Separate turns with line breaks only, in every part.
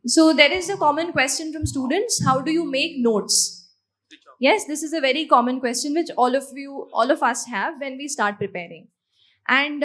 So there is a common question from students: how do you make notes? Yes, this is a very common question which all of us have when we start preparing. And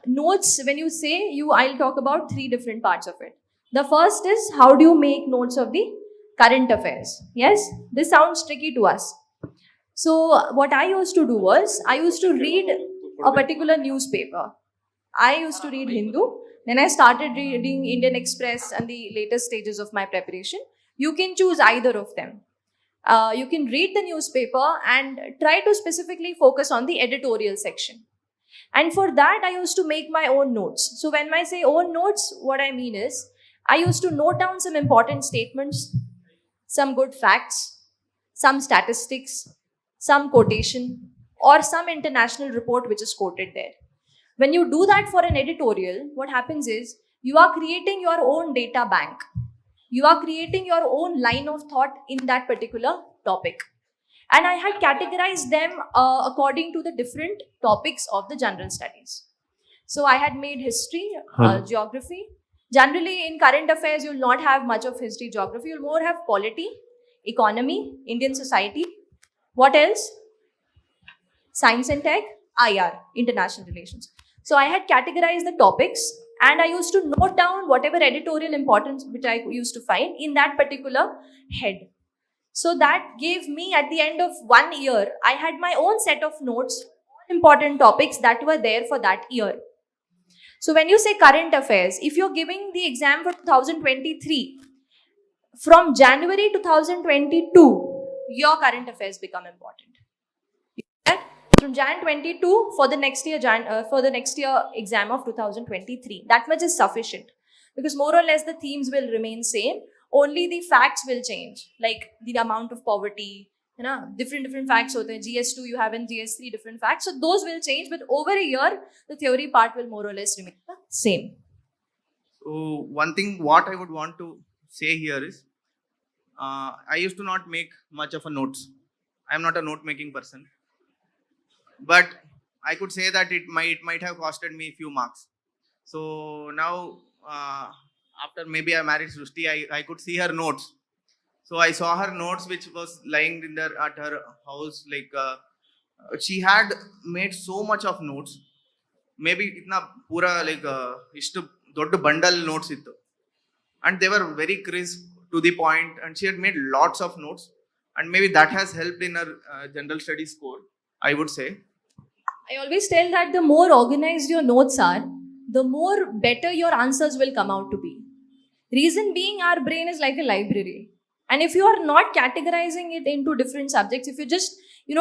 notes, when you say you, I'll talk about three different parts of it. The first is, how do you make notes of the current affairs? Yes, this sounds tricky to us. So what I used to do was, I used to read a particular newspaper. I used to read Hindu. Then I started reading Indian Express and the latest stages of my preparation. You can choose either of them. You can read the newspaper and try to specifically focus on the editorial section. And for that, I used to make my own notes. So when I say own notes, what I mean is, I used to note down some important statements, some good facts, some statistics, some quotation, or some international report which is quoted there. When you do that for an editorial, what happens is, you are creating your own data bank. You are creating your own line of thought in that particular topic. And I had categorized them according to the different topics of the general studies. So I had made history, geography. Generally, in current affairs, you'll not have much of history, geography. You'll more have polity, economy, Indian society. What else? Science and tech, IR, international relations. So I had categorized the topics and I used to note down whatever editorial importance which I used to find in that particular head. So that gave me, at the end of 1 year, I had my own set of notes, important topics that were there for that year. So when you say current affairs, if you're giving the exam for 2023, from January 2022, your current affairs become important. From Jan 22 for the next year exam of 2023. That much is sufficient, because more or less the themes will remain same. Only the facts will change, like the amount of poverty, different facts. So the GS2 you have in GS3 different facts. So those will change, but over a year, the theory part will more or less remain the same.
So one thing what I would want to say here is, I used to not make much of a notes. I am not a note making person. But I could say that it might have costed me a few marks. So now, after maybe I married Shrushti, I could see her notes. So I saw her notes which was lying in there at her house. Like she had made so much of notes. Maybe itna pura like ishtu doddu bundle notes ittu, and they were very crisp to the point. And she had made lots of notes, and maybe that has helped in her general studies score, I would say.
I always tell that the more organized your notes are, the more better your answers will come out to be. Reason being, our brain is like a library. And if you are not categorizing it into different subjects, if you're just,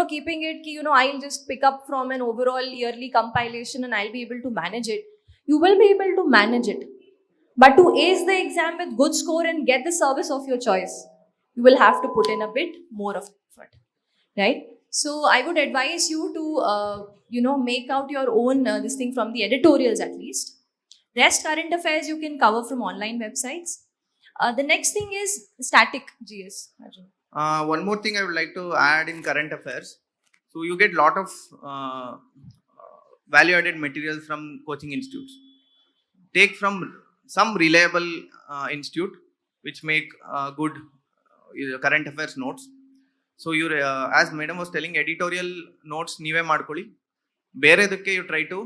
keeping it, I'll just pick up from an overall yearly compilation and I'll be able to manage it, you will be able to manage it. But to ace the exam with good score and get the service of your choice, you will have to put in a bit more of effort, right? So I would advise you to, make out your own this thing from the editorials at least. Rest current affairs you can cover from online websites. The next thing is static GS.
One more thing I would like to add in current affairs. So you get lot of value-added materials from coaching institutes. Take from some reliable institute which make good current affairs notes. So you, as madam was telling, editorial notes ನೀವೇ ಮಾಡ್ಕೊಳ್ಳಿ. ಬೇರೆದಕ್ಕೆ you try to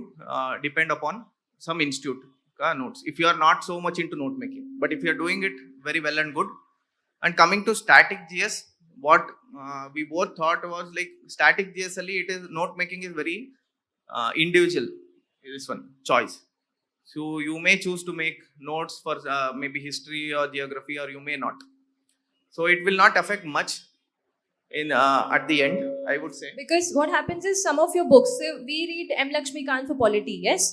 depend upon some institute notes if you are not so much into note making. But if you are doing it very well and good. And coming to static GS, what we both thought was like static GS ali, it is note making is very individual. This one choice. So you may choose to make notes for maybe history or geography, or you may not. So it will not affect much in at the end, I would say.
Because what happens is, some of your books, so we read M. Lakshmikant for polity, yes?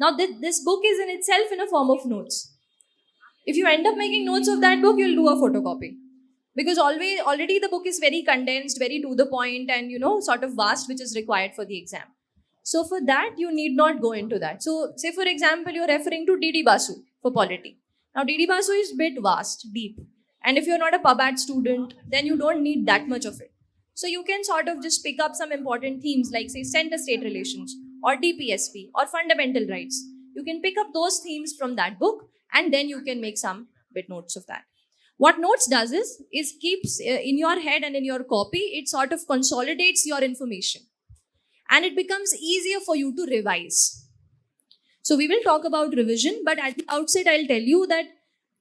Now this book is in itself in a form of notes. If you end up making notes of that book, you'll do a photocopy. Because already the book is very condensed, very to the point, and sort of vast, which is required for the exam. So for that, you need not go into that. So say for example, you're referring to D.D. Basu for polity. Now D.D. Basu is bit vast, deep. And if you're not a PubAd student, then you don't need that much of it. So you can sort of just pick up some important themes like, say, center-state relations or DPSP or fundamental rights. You can pick up those themes from that book and then you can make some bit notes of that. What notes does is keeps in your head and in your copy, it sort of consolidates your information and it becomes easier for you to revise. So we will talk about revision, but at the outset, I'll tell you that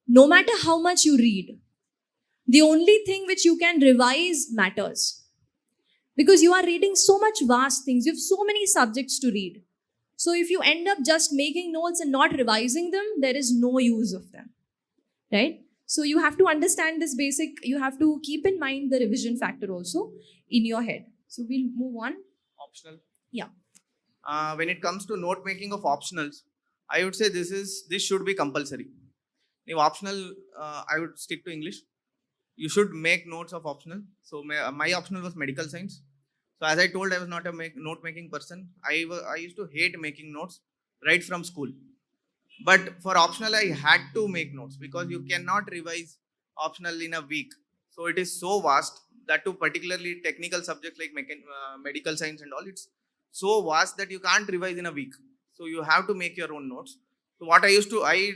no matter how much you read, the only thing which you can revise matters. Because you are reading so much vast things, you have so many subjects to read. So if you end up just making notes and not revising them, there is no use of them, right? So you have to understand this basic, you have to keep in mind the revision factor also in your head. So we'll move on.
Optional.
Yeah.
When it comes to note making of optionals, I would say this should be compulsory. If optional, I would stick to English. You should make notes of optional. So my optional was medical science. So as I told, I was not a note making person. I used to hate making notes right from school. But for optional, I had to make notes because you cannot revise optional in a week. So it is so vast that to particularly technical subjects like medical science and all, it's so vast that you can't revise in a week. So you have to make your own notes. So what I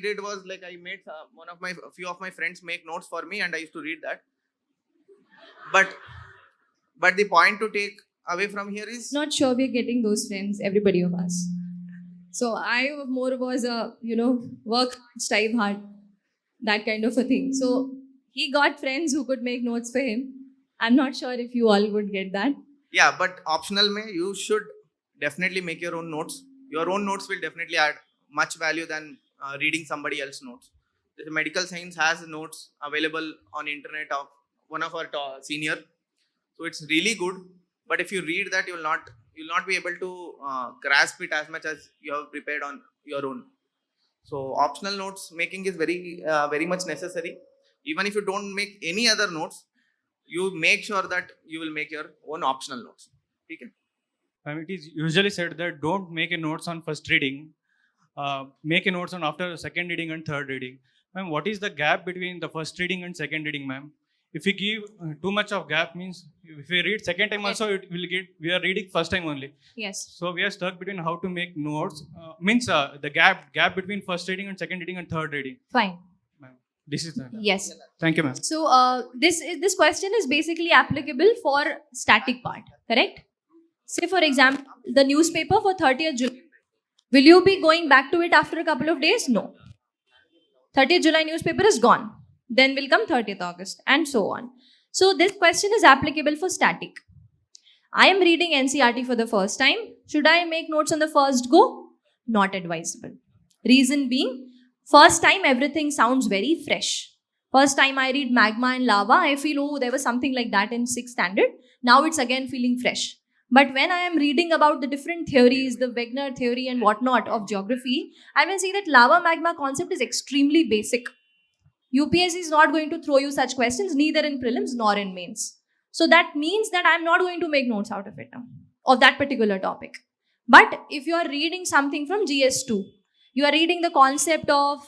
did was like I made a few of my friends make notes for me, and I used to read that. But the point to take away from here is
Not sure we're getting those friends, everybody of us. So I more was a, work hard, strive hard, that kind of a thing. So he got friends who could make notes for him. I'm not sure if you all would get that.
yeah, but optional may you should definitely make your own notes. Your own notes will definitely add much value than reading somebody else's notes. The medical science has notes available on internet of one of our senior, so it's really good. But if you read that, you'll not be able to grasp it as much as you have prepared on your own. So optional notes making is very much necessary. Even if you don't make any other notes, you make sure that you will make your own optional notes. Okay?
It is usually said that don't make a notes on first reading, make a notes on after second reading and third reading. Ma'am, what is the gap between the first reading and second reading, ma'am? If we give too much of gap, means if we read second time also, it will get, we are reading first time only.
Yes.
So we are stuck between how to make notes, the gap between first reading and second reading and third reading.
Fine.
Ma'am, this is the.
Yes.
Thank you, ma'am.
So this question is basically applicable for static part, correct? Say for example, the newspaper for 30th July. Will you be going back to it after a couple of days? No. 30th July newspaper is gone. Then will come 30th August and so on. So this question is applicable for static. I am reading NCERT for the first time. Should I make notes on the first go? Not advisable. Reason being, first time everything sounds very fresh. First time I read magma and lava, I feel, oh, there was something like that in 6th standard. Now it's again feeling fresh. But when I am reading about the different theories, the Wegener theory and whatnot of geography, I will see that lava magma concept is extremely basic. UPSC is not going to throw you such questions, neither in prelims nor in mains. So that means that I'm not going to make notes out of it now, of that particular topic. But if you are reading something from GS2, you are reading the concept of,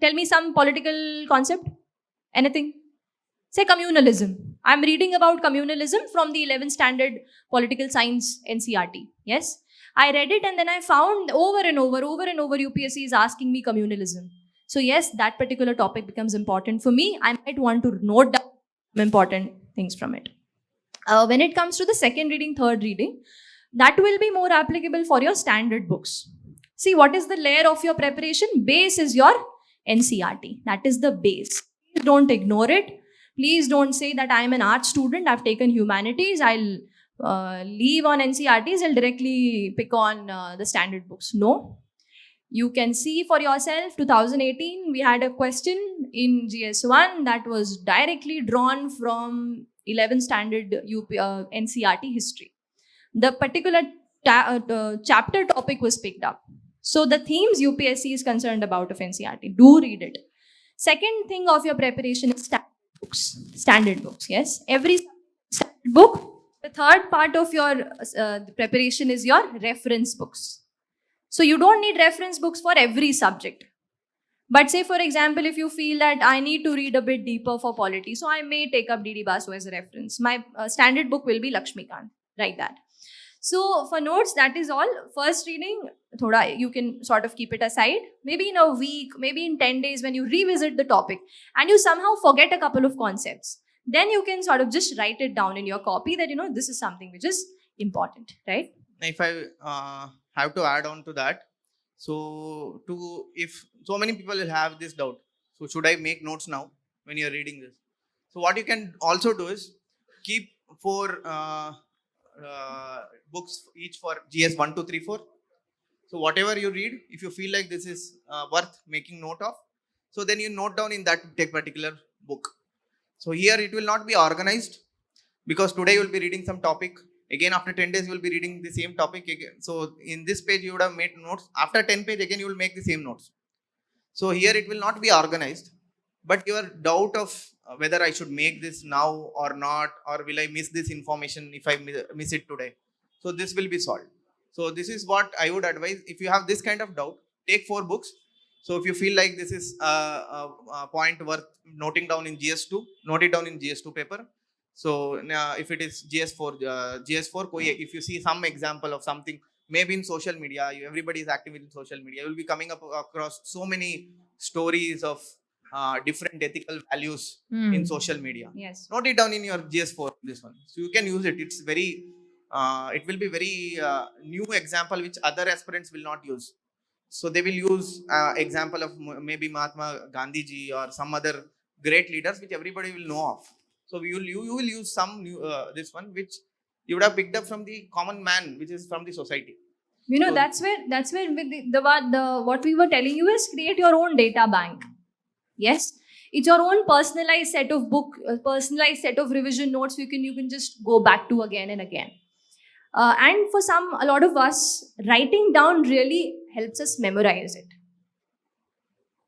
tell me some political concept, anything. Say communalism. I'm reading about communalism from the 11th standard political science NCERT. Yes. I read it and then I found over and over UPSC is asking me communalism. So yes, that particular topic becomes important for me. I might want to note down important things from it. When it comes to the second reading, third reading, that will be more applicable for your standard books. See, what is the layer of your preparation? Base is your NCERT. That is the base. Please don't ignore it. Please don't say that I am an art student, I've taken humanities, I'll leave on NCERTs, I'll directly pick on the standard books. No. You can see for yourself, 2018, we had a question in GS1 that was directly drawn from 11th standard NCERT history. The particular chapter topic was picked up. So the themes UPSC is concerned about of NCERT, do read it. Second thing of your preparation is standard books, yes. Every standard book. The third part of your preparation is your reference books. So you don't need reference books for every subject. But say for example, if you feel that I need to read a bit deeper for polity, so I may take up D.D. Basu as a reference. My standard book will be Lakshmikant, like that. So for notes, that is all. First reading, thoda, you can sort of keep it aside. Maybe in a week, maybe in 10 days when you revisit the topic and you somehow forget a couple of concepts, then you can sort of just write it down in your copy that, this is something which is important, right?
If I have to add on to that, so if so many people will have this doubt, so should I make notes now when you're reading this? So what you can also do is keep 4 books each for GS 1, 2, 3, 4. So whatever you read, if you feel like this is worth making note of, so then you note down in that particular book. So here it will not be organized, because today you will be reading some topic. Again, after 10 days, you will be reading the same topic again. So in this page, you would have made notes. After 10 page, again, you will make the same notes. So here it will not be organized, but your doubt of whether I should make this now or not, or will I miss this information if I miss it today. So this will be solved. So this is what I would advise. If you have this kind of doubt, take 4 books. So if you feel like this is a point worth noting down in GS2, note it down in GS2 paper. So if it is GS4, if you see some example of something, maybe in social media, everybody is active in social media, you will be coming up across so many stories of different ethical values in social media.
Yes.
Note it down in your GS4, this one. So you can use it. It's very, it will be very new example which other aspirants will not use. So they will use example of maybe Mahatma Gandhi ji or some other great leaders which everybody will know of. So you will use some new this one which you would have picked up from the common man, which is from the society. So,
that's where with the what we were telling you is create your own data bank. Yes, it's your own personalized set of personalized set of revision notes you can just go back to again and again. And for a lot of us, writing down really helps us memorize it.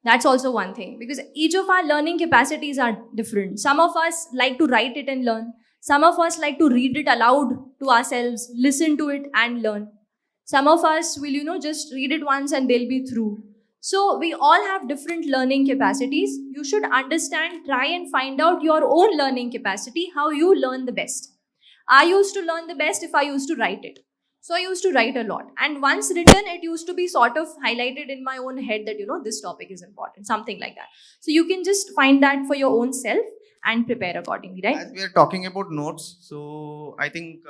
That's also one thing, because each of our learning capacities are different. Some of us like to write it and learn. Some of us like to read it aloud to ourselves, listen to it and learn. Some of us will, just read it once and they'll be through. So we all have different learning capacities. You should understand, try and find out your own learning capacity, how you learn the best. I used to learn the best if I used to write it. So I used to write a lot. And once written, it used to be sort of highlighted in my own head that, this topic is important, something like that. So you can just find that for your own self and prepare accordingly, right?
As we are talking about notes, so I think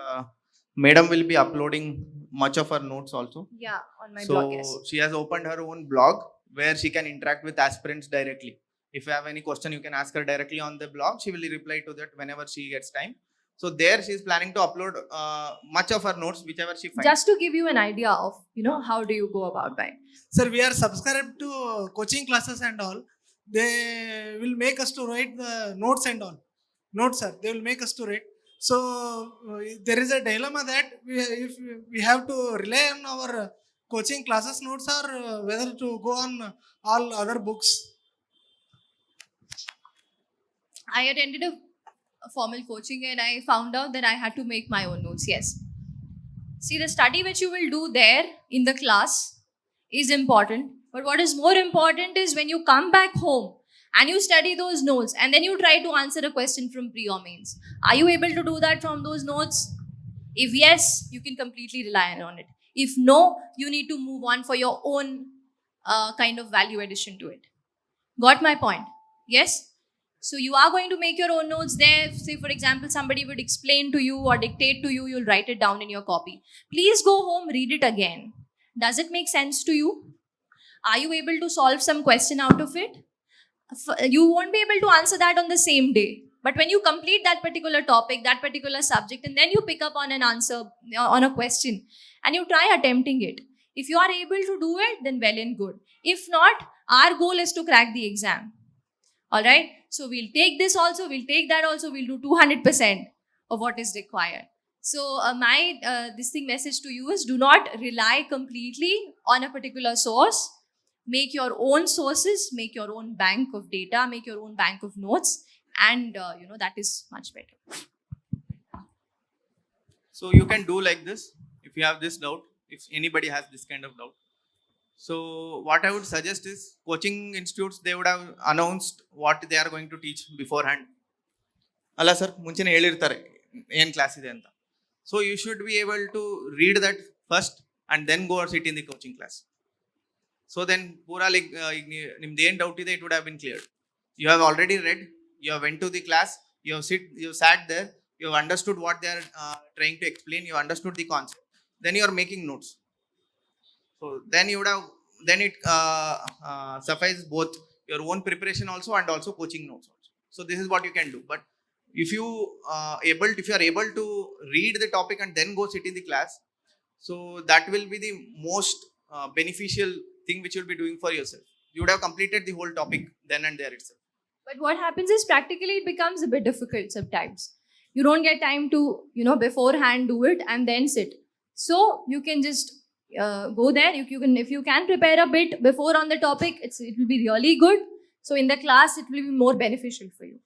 Madam will be uploading much of her notes also.
Yeah, on my
So
blog, yes.
she has opened her own blog where she can interact with aspirants directly. If you have any question, you can ask her directly on the blog. She will reply to that whenever she gets time. So there she is planning to upload much of her notes, whichever she finds.
Just to give you an idea of, how do you go about by.
Sir, we are subscribed to coaching classes and all. They will make us to write the notes and all. Notes, sir. They will make us to write. So there is a dilemma that if we have to rely on our coaching classes notes or whether to go on all other books.
I attended a formal coaching and I found out that I had to make my own notes. Yes. See, the study which you will do there in the class is important. But what is more important is when you come back home and you study those notes and then you try to answer a question from pre or mains. Are you able to do that from those notes? If yes, you can completely rely on it. If no, you need to move on for your own kind of value addition to it. Got my point? Yes? So you are going to make your own notes there. Say, for example, somebody would explain to you or dictate to you, you'll write it down in your copy. Please go home, read it again. Does it make sense to you? Are you able to solve some question out of it? You won't be able to answer that on the same day. But when you complete that particular topic, that particular subject, and then you pick up on an answer, on a question, and you try attempting it. If you are able to do it, then well and good. If not, our goal is to crack the exam. All right. So we'll take this also, we'll take that also, we'll do 200% of what is required. So my message to you is, do not rely completely on a particular source. Make your own sources, make your own bank of data, make your own bank of notes, and that is much better.
So you can do like this if you have this doubt, if anybody has this kind of doubt. So what I would suggest is, coaching institutes, they would have announced what they are going to teach beforehand. Alla sir, ಮುಂಚೆನೇ ಹೇಳಿರ್ತಾರೆ ಏನು class ಇದೆ ಅಂತ. So you should be able to read that first and then go or sit in the coaching class. So then pura like nimde en doubt ide, it would have been cleared. You have already read, you have went to the class, you sat there, you have understood what they are trying to explain, you understood the concept, then you are making notes. So then you would have, then it suffices both your own preparation also and also coaching notes also. So this is what you can do. But if you if you are able to read the topic and then go sit in the class, so that will be the most beneficial thing which you'll be doing for yourself. You would have completed the whole topic then and there itself.
But what happens is practically it becomes a bit difficult sometimes. You don't get time to, beforehand do it and then sit. So you can just go there. You can, if you can prepare a bit before on the topic, it will be really good. So in the class, it will be more beneficial for you.